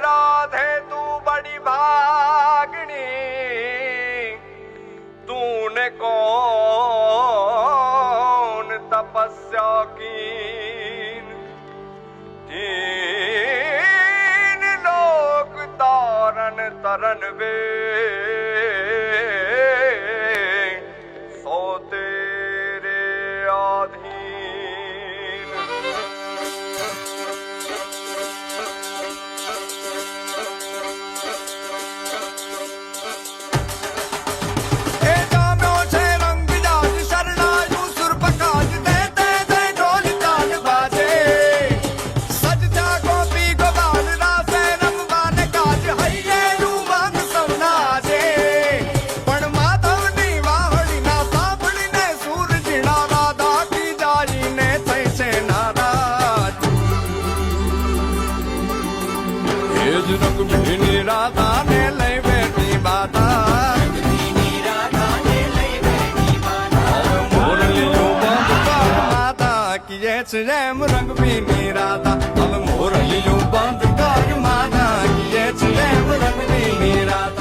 राधे तू बड़ी भागनी, तूने कौन तपस्या कीन, तीन लोक तारन तरन वे, सो तेरे आधीन। રંગભીની રાધા ને લઈ બેઠી બાધા, મોરલીયું બંધ કર માતા, કીએ છે એમ રંગભીની રાધા, હવે મોરલીયું બંધ કર માતા, કીએ છે એમ રંગભીની રાધા.